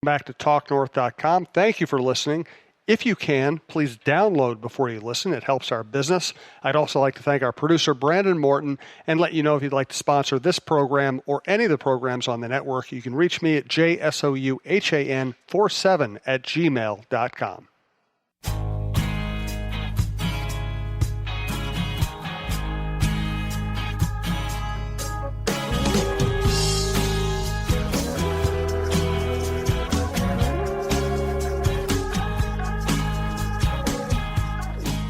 Back to talknorth.com. Thank you for listening. If you can, please download before you listen. It helps our business. I'd also like to thank our producer, Brandon Morton, and let you know if you'd like to sponsor this program or any of the programs on the network, you can reach me at jsouhan47@gmail.com.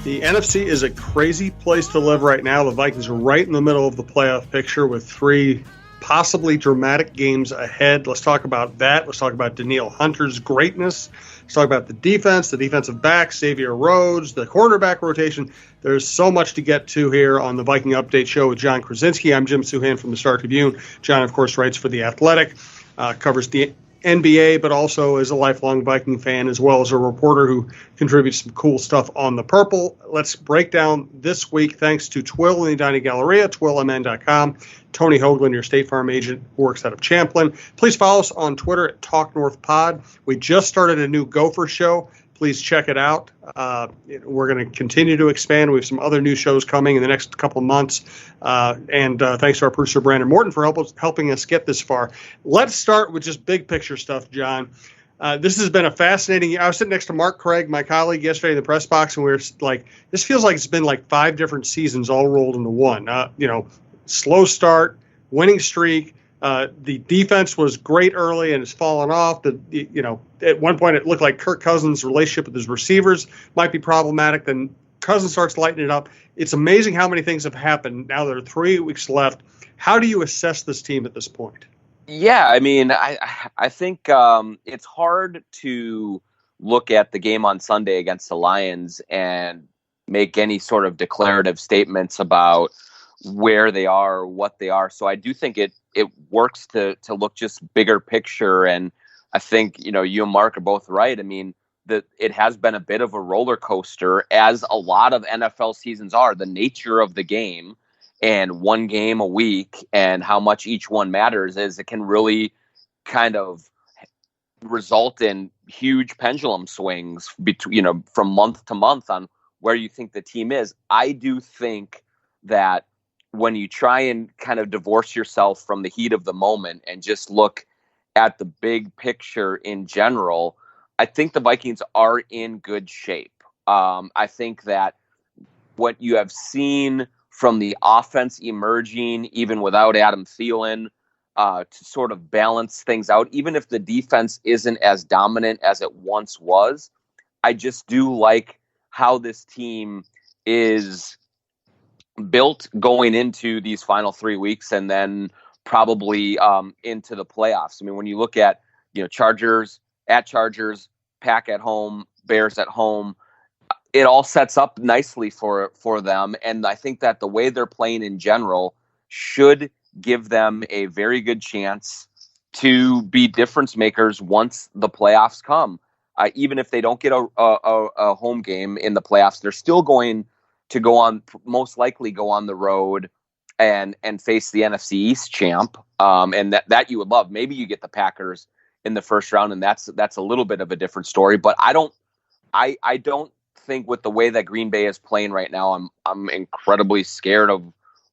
The NFC is a crazy place to live right now. The Vikings are right in the middle of the playoff picture with 3 possibly dramatic games ahead. Let's talk about that. Let's talk about Danielle Hunter's greatness. Let's talk about the defense, the defensive backs, Xavier Rhodes, the quarterback rotation. There's so much to get to here on the Viking Update Show with John Krasinski. I'm Jim Souhan from the Star Tribune. John, of course, writes for The Athletic, covers the NBA, but also is a lifelong Viking fan, as well as a reporter who contributes some cool stuff on the Purple. Let's break down this week, thanks to Twill in the Dining Galleria, twillmn.com. Tony Hoaglund, your State Farm agent, who works out of Champlin. Please follow us on Twitter at TalkNorthPod. We just started a new Gopher show. Please check it out. We're going to continue to expand. We have some other new shows coming in the next couple of months. And thanks to our producer, Brandon Morton, for helping us get this far. Let's start with just big picture stuff, John. This has been a fascinating year. I was sitting next to Mark Craig, my colleague, yesterday in the press box, and we were like, this feels like it's been like 5 different seasons all rolled into one. Slow start, winning streak. The defense was great early and it's fallen off. At one point it looked like Kirk Cousins' relationship with his receivers might be problematic. Then Cousins starts lighting it up. It's amazing how many things have happened. Now there are 3 weeks left. How do you assess this team at this point? Yeah, I mean, I think it's hard to look at the game on Sunday against the Lions and make any sort of declarative statements about where they are or what they are. So I do think it works to look just bigger picture. And I think, you and Mark are both right. I mean, it has been a bit of a roller coaster, as a lot of NFL seasons are. The nature of the game and one game a week and how much each one matters is it can really kind of result in huge pendulum swings between, from month to month on where you think the team is. I do think that when you try and kind of divorce yourself from the heat of the moment and just look at the big picture in general, I think the Vikings are in good shape. I think that what you have seen from the offense emerging, even without Adam Thielen, to sort of balance things out, even if the defense isn't as dominant as it once was, I just do like how this team is built going into these final 3 weeks and then probably into the playoffs. I mean, when you look at, Chargers, Pack at home, Bears at home, it all sets up nicely for them. And I think that the way they're playing in general should give them a very good chance to be difference makers once the playoffs come. Even if they don't get a home game in the playoffs, they're still going to most likely go on the road and face the NFC East champ. And that you would love. Maybe you get the Packers in the first round, and that's a little bit of a different story. But I don't think with the way that Green Bay is playing right now, I'm incredibly scared of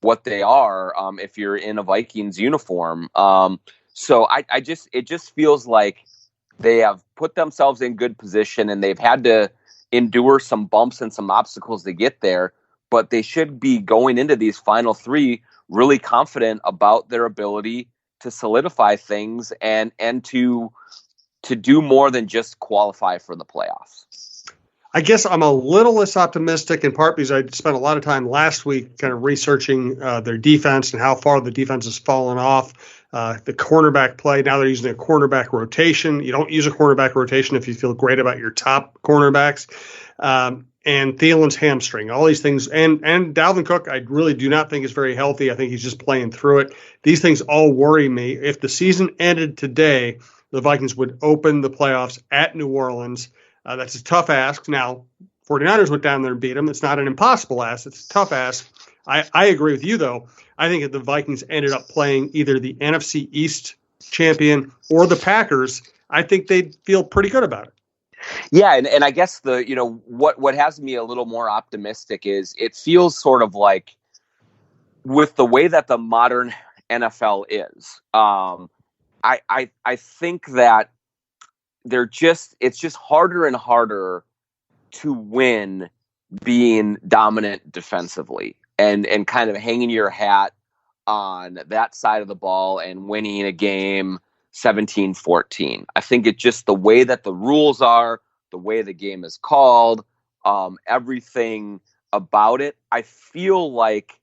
what they are if you're in a Vikings uniform. So it just feels like they have put themselves in good position, and they've had to endure some bumps and some obstacles to get there, but they should be going into these final 3 really confident about their ability to solidify things and to do more than just qualify for the playoffs. I guess I'm a little less optimistic, in part because I spent a lot of time last week kind of researching their defense and how far the defense has fallen off. The cornerback play, now they're using a cornerback rotation. You don't use a cornerback rotation if you feel great about your top cornerbacks. And Thielen's hamstring, all these things. And Dalvin Cook, I really do not think is very healthy. I think he's just playing through it. These things all worry me. If the season ended today, the Vikings would open the playoffs at New Orleans. That's a tough ask. Now, 49ers went down there and beat them. It's not an impossible ask. It's a tough ask. I agree with you, though. I think if the Vikings ended up playing either the NFC East champion or the Packers, I think they'd feel pretty good about it. Yeah, and I guess what has me a little more optimistic is it feels sort of like with the way that the modern NFL is, I think that it's just harder and harder to win being dominant defensively and kind of hanging your hat on that side of the ball and winning a game 17-14. I think it's just the way that the rules are, the way the game is called, everything about it. I feel like,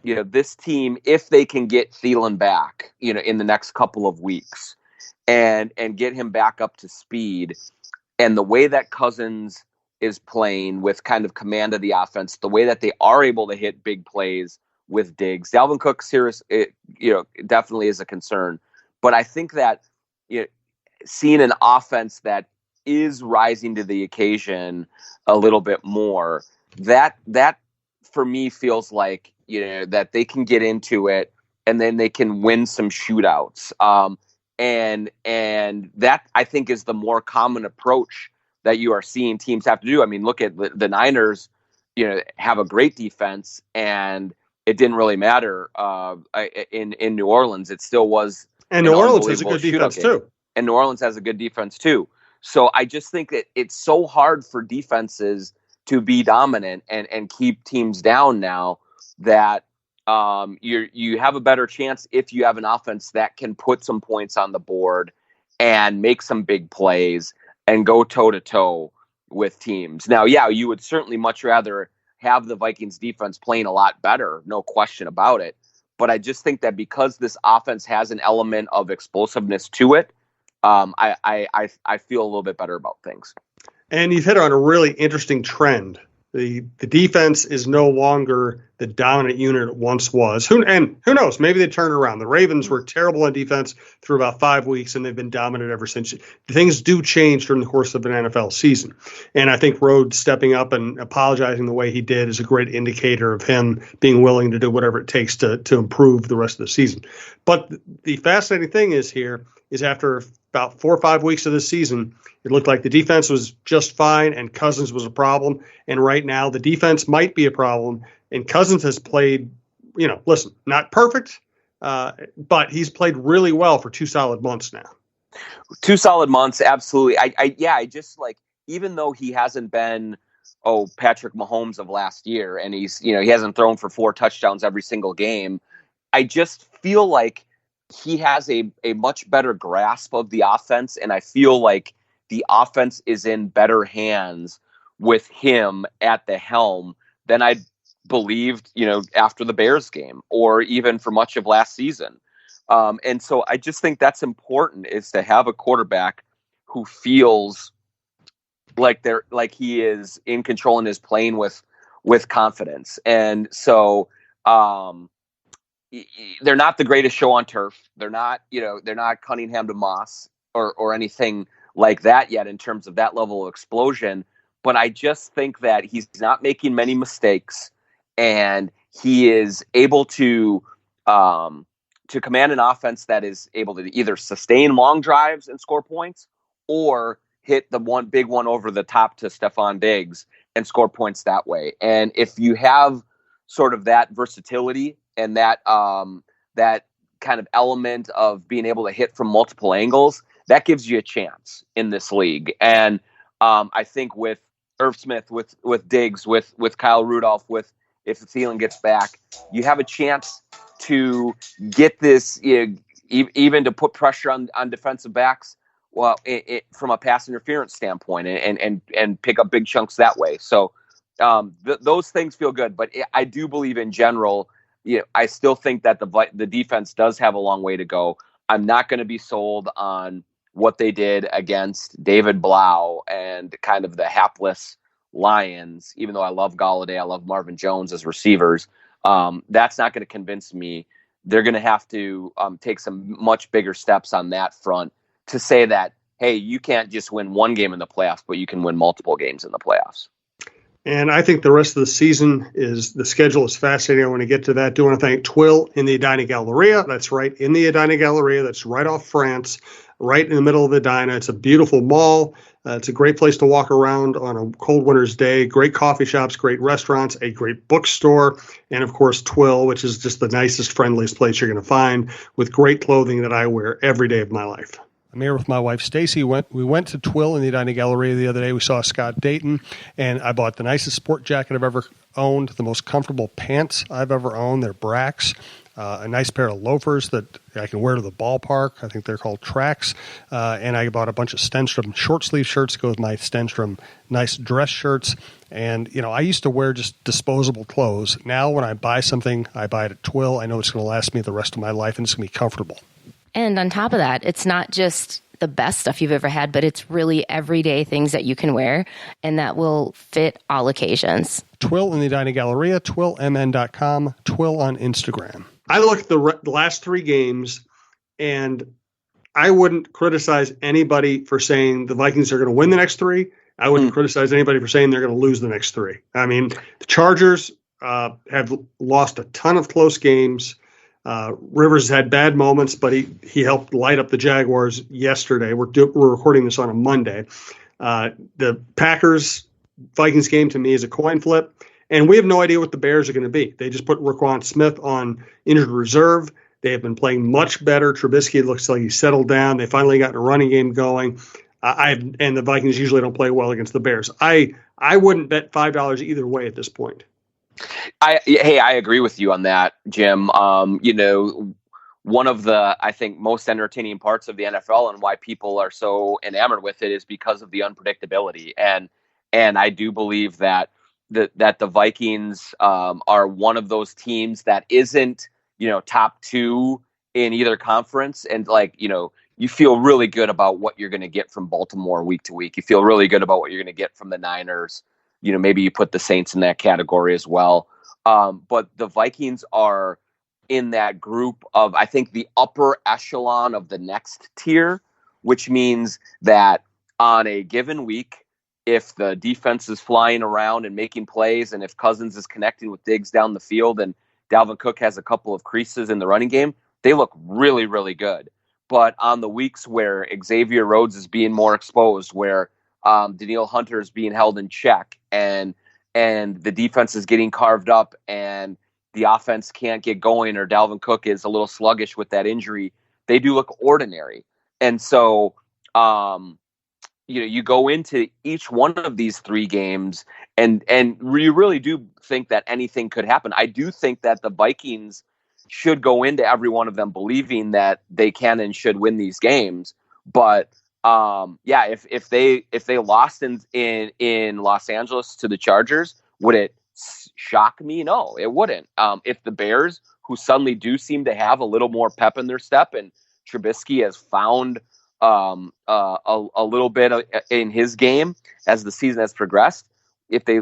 this team, if they can get Thielen back, in the next couple of weeks and get him back up to speed, and the way that Cousins is playing with kind of command of the offense, the way that they are able to hit big plays with Diggs. Dalvin Cook, definitely is a concern. But I think that seeing an offense that is rising to the occasion a little bit more, that for me feels like that they can get into it and then they can win some shootouts. And that I think is the more common approach that you are seeing teams have to do. I mean, look at the Niners, have a great defense, and it didn't really matter in New Orleans. It still was. And New Orleans has a good defense too. And New Orleans has a good defense too. So I just think that it's so hard for defenses to be dominant and keep teams down now that you have a better chance if you have an offense that can put some points on the board and make some big plays and go toe-to-toe with teams. Now, yeah, you would certainly much rather have the Vikings defense playing a lot better, no question about it. But I just think that because this offense has an element of explosiveness to it, I feel a little bit better about things. And you've hit on a really interesting trend. The defense is no longer the dominant unit it once was. Who knows? Maybe they turn it around. The Ravens were terrible on defense through about 5 weeks, and they've been dominant ever since. Things do change during the course of an NFL season. And I think Rhodes stepping up and apologizing the way he did is a great indicator of him being willing to do whatever it takes to improve the rest of the season. But the fascinating thing is after about 4 or 5 weeks of this season, it looked like the defense was just fine and Cousins was a problem. And right now the defense might be a problem. And Cousins has played, not perfect, but he's played really well for 2 solid months now. 2 solid months, absolutely. I just like, even though he hasn't been, Patrick Mahomes of last year, and he hasn't thrown for 4 touchdowns every single game, I just feel like he has a much better grasp of the offense, and I feel like the offense is in better hands with him at the helm than I believed, after the Bears game or even for much of last season. And so I just think that's important, is to have a quarterback who feels like he is in control and is playing with confidence. And so, they're not the greatest show on turf. They're not Cunningham to Moss or anything like that yet in terms of that level of explosion. But I just think that he's not making many mistakes, and he is able to command an offense that is able to either sustain long drives and score points, or hit the one big one over the top to Stephon Diggs and score points that way. And if you have sort of that versatility and that kind of element of being able to hit from multiple angles, that gives you a chance in this league. And I think with Irv Smith, with Diggs, with Kyle Rudolph, if Thielen gets back, you have a chance to get this, even to put pressure on defensive backs, well, from a pass interference standpoint, and pick up big chunks that way. So those things feel good. But I do believe in general, I still think that the defense does have a long way to go. I'm not going to be sold on what they did against David Blau and kind of the hapless Lions, even though I love Galladay, I love Marvin Jones as receivers. That's not going to convince me. They're going to have to take some much bigger steps on that front to say that, hey, you can't just win one game in the playoffs, but you can win multiple games in the playoffs. And I think the rest of the season the schedule is fascinating. I want to get to that. Do want to thank Twill in the Edina Galleria. That's right, in the Edina Galleria. That's right off France. right in the middle of Edina. It's a beautiful mall. It's a great place to walk around on a cold winter's day. Great coffee shops, great restaurants, a great bookstore, and of course Twill, which is just the nicest, friendliest place you're going to find, with great clothing that I wear every day of my life. I'm here with my wife, Stacy. We went to Twill in the Edina Galleria the other day. We saw Scott Dayton, and I bought the nicest sport jacket I've ever owned, the most comfortable pants I've ever owned. They're Bracks. A nice pair of loafers that I can wear to the ballpark. I think they're called Tracks. And I bought a bunch of Stenstrom short sleeve shirts to go with my Stenstrom nice dress shirts. And, you know, I used to wear just disposable clothes. Now when I buy something, I buy it at Twill. I know it's going to last me the rest of my life, and it's going to be comfortable. And on top of that, it's not just the best stuff you've ever had, but it's really everyday things that you can wear and that will fit all occasions. Twill in the Edina Galleria, twillmn.com, Twill on Instagram. I look at the last three games, and I wouldn't criticize anybody for saying the Vikings are going to win the next three. I wouldn't criticize anybody for saying they're going to lose the next three. I mean, the Chargers have lost a ton of close games. Rivers had bad moments, but he helped light up the Jaguars yesterday. We're recording this on a Monday. The Packers-Vikings game to me is a coin flip, and we have no idea what the Bears are going to be. They just put Roquan Smith on injured reserve. They have been playing much better. Trubisky looks like he's settled down. They finally got a running game going. And the Vikings usually don't play well against the Bears. I wouldn't bet $5 either way at this point. I agree with you on that, Jim. One of the, I think, most entertaining parts of the NFL and why people are so enamored with it is because of the unpredictability. And I do believe that the Vikings are one of those teams that isn't, top two in either conference. And you feel really good about what you're going to get from Baltimore week to week. You feel really good about what you're going to get from the Niners. Maybe you put the Saints in that category as well. But the Vikings are in that group of, I think, the upper echelon of the next tier, which means that on a given week, if the defense is flying around and making plays, and if Cousins is connecting with Diggs down the field and Dalvin Cook has a couple of creases in the running game, they look really, really good. But on the weeks where Xavier Rhodes is being more exposed, where Danielle Hunter is being held in check, and the defense is getting carved up, and the offense can't get going, or Dalvin Cook is a little sluggish with that injury, they do look ordinary. And so, you go into each one of these three games, and you really do think that anything could happen. I do think that the Vikings should go into every one of them believing that they can and should win these games. But if they lost in Los Angeles to the Chargers, would it shock me? No, it wouldn't. If the Bears, who suddenly do seem to have a little more pep in their step, and Trubisky has found a little bit in his game as the season has progressed,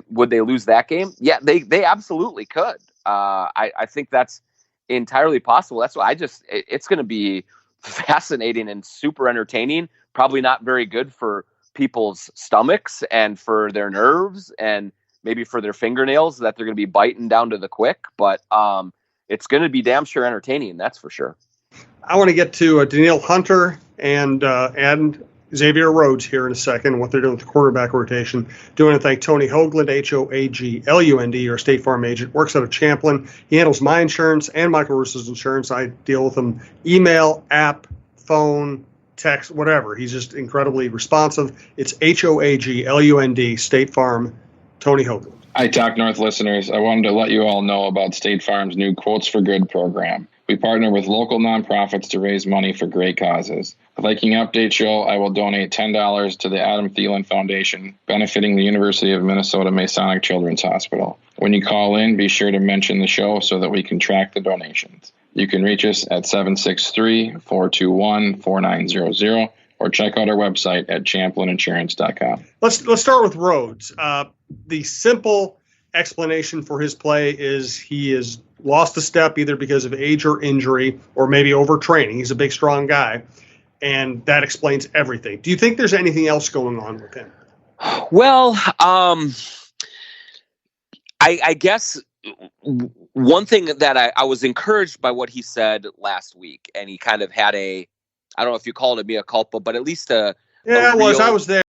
would they lose that game? Yeah, they absolutely could. I think that's entirely possible. That's why it's going to be fascinating and super entertaining. Probably not very good for people's stomachs and for their nerves and maybe for their fingernails that they're going to be biting down to the quick. But it's going to be damn sure entertaining. That's for sure. I want to get to Danielle Hunter and Xavier Rhodes here in a second, what they're doing with the quarterback rotation. Do want to thank Tony Hoaglund, Hoaglund, your State Farm agent, works out of Champlin. He handles my insurance and Michael Russo's insurance. I deal with him email, app, phone, text, whatever. He's just incredibly responsive. It's Hoaglund, State Farm, Tony Hoaglund. Hi, Talk North listeners. I wanted to let you all know about State Farm's new Quotes for Good program. We partner with local nonprofits to raise money for great causes. The Viking Update Show, I will donate $10 to the Adam Thielen Foundation, benefiting the University of Minnesota Masonic Children's Hospital. When you call in, be sure to mention the show so that we can track the donations. You can reach us at 763-421-4900 or check out our website at champlininsurance.com. Let's start with Rhodes. The simple explanation for his play is he is lost a step either because of age or injury or maybe overtraining. He's a big, strong guy, and that explains everything. Do you think there's anything else going on with him? Well, I guess one thing that I was encouraged by what he said last week, and he kind of had I don't know if you call it a mea culpa, but at least Yeah, a it was. real- I was there.